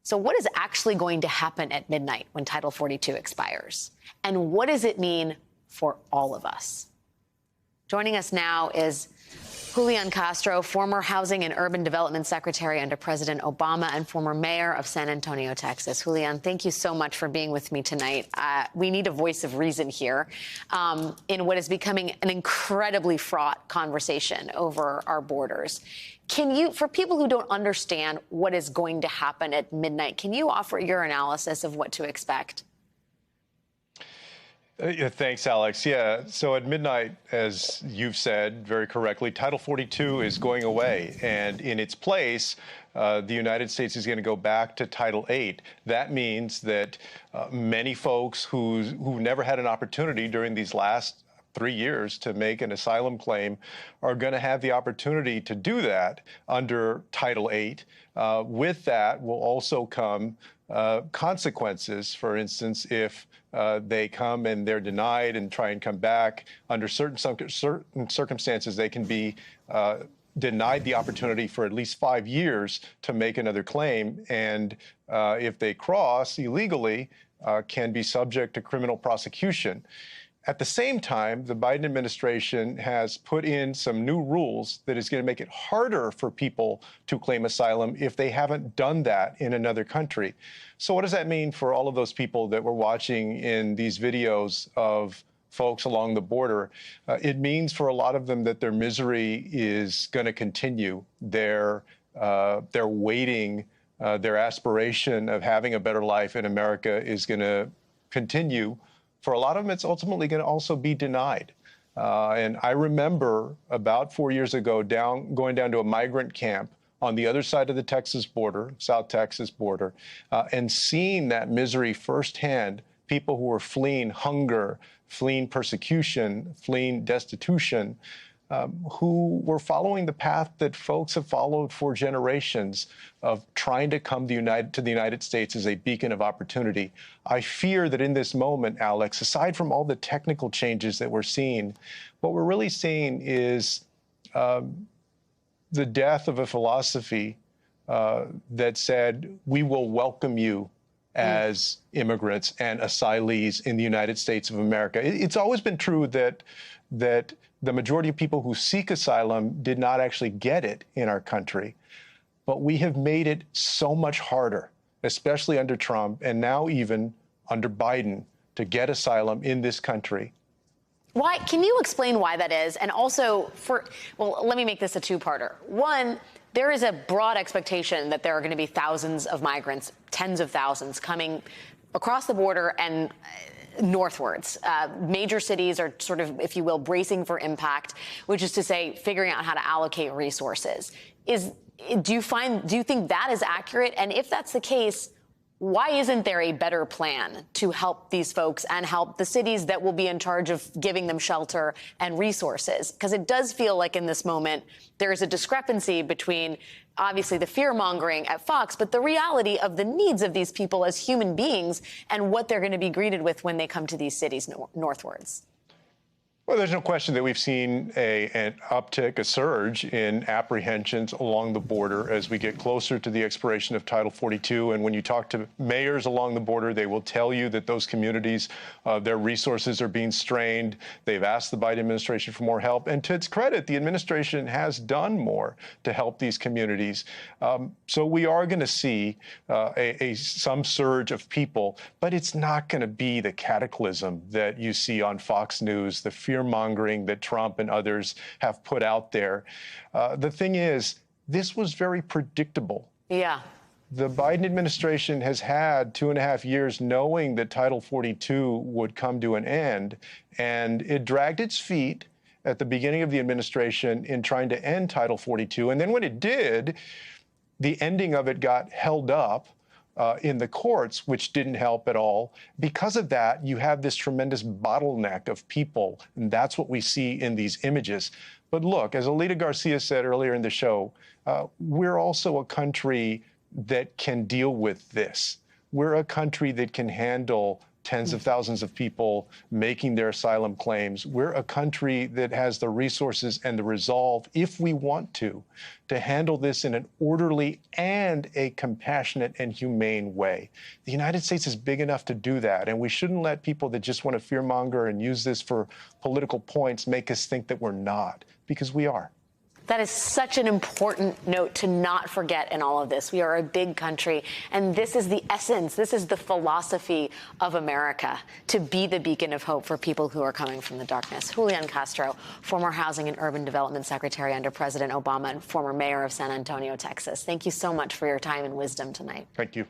So what is actually going to happen at midnight when Title 42 expires? And what does it mean for all of us? Joining us now is Julian Castro, former Housing and Urban Development Secretary under President Obama and former mayor of San Antonio, Texas. Julian, thank you so much for being with me tonight. We need a voice of reason here in what is becoming an incredibly fraught conversation over our borders. Can you, for people who don't understand what is going to happen at midnight, can you offer your analysis of what to expect? Yeah, thanks, Alex. Yeah, so at midnight, as you've said very correctly, Title 42 is going away. And in its place, the United States is going to go back to Title 8. That means that many folks who never had an opportunity during these last 3 years to make an asylum claim are going to have the opportunity to do that under Title 8. With that will also come consequences. For instance, if they come and they're denied and try and come back under certain circumstances, they can be denied the opportunity for at least 5 years to make another claim. And if they cross illegally, can be subject to criminal prosecution. At the same time, the Biden administration has put in some new rules that is going to make it harder for people to claim asylum if they haven't done that in another country. So what does that mean for all of those people that we're watching in these videos of folks along the border? It means for a lot of them that their misery is going to continue. They're waiting. Their aspiration of having a better life in America is going to continue. For a lot of them, it's ultimately going to also be denied. And I remember about 4 years ago going down to a migrant camp on the other side of the Texas border, South Texas border, and seeing that misery firsthand, people who were fleeing hunger, fleeing persecution, fleeing destitution, who were following the path that folks have followed for generations of trying to come to the United States as a beacon of opportunity. I fear that in this moment, Alex, aside from all the technical changes that we're seeing, what we're really seeing is the death of a philosophy that said, we will welcome you as immigrants and asylees in the United States of America. It's always been true that the majority of people who seek asylum did not actually get it in our country. But we have made it so much harder, especially under Trump and now even under Biden, to get asylum in this country. Why? Can you explain why that is? And also, well, let me make this a two-parter. One, there is a broad expectation that there are going to be thousands of migrants, tens of thousands, coming across the border and northwards. Major cities are sort of, if you will, bracing for impact, which is to say, figuring out how to allocate resources. Do you think that is accurate? And if that's the case, why isn't there a better plan to help these folks and help the cities that will be in charge of giving them shelter and resources? Because it does feel like in this moment there is a discrepancy between obviously the fear-mongering at Fox, but the reality of the needs of these people as human beings and what they're going to be greeted with when they come to these cities northwards. Well, there's no question that we've seen an uptick, a surge in apprehensions along the border as we get closer to the expiration of Title 42. And when you talk to mayors along the border, they will tell you that those communities, their resources are being strained. They've asked the Biden administration for more help. And to its credit, the administration has done more to help these communities. So we are going to see some surge of people, but it's not going to be the cataclysm that you see on Fox News, the fear-mongering that Trump and others have put out there. The thing is, this was very predictable. Yeah. The Biden administration has had 2.5 years knowing that Title 42 would come to an end, and it dragged its feet at the beginning of the administration in trying to end Title 42. And then when it did, the ending of it got held up in the courts, which didn't help at all. Because of that, you have this tremendous bottleneck of people, and that's what we see in these images. But look, as Alida Garcia said earlier in the show, we're also a country that can deal with this. We're a country that can handle tens of thousands of people making their asylum claims. We're a country that has the resources and the resolve, if we want to handle this in an orderly and a compassionate and humane way. The United States is big enough to do that, and we shouldn't let people that just want to fearmonger and use this for political points make us think that we're not, because we are. That is such an important note to not forget in all of this. We are a big country, and this is the essence, this is the philosophy of America, to be the beacon of hope for people who are coming from the darkness. Julian Castro, former Housing and Urban Development Secretary under President Obama and former mayor of San Antonio, Texas. Thank you so much for your time and wisdom tonight. Thank you.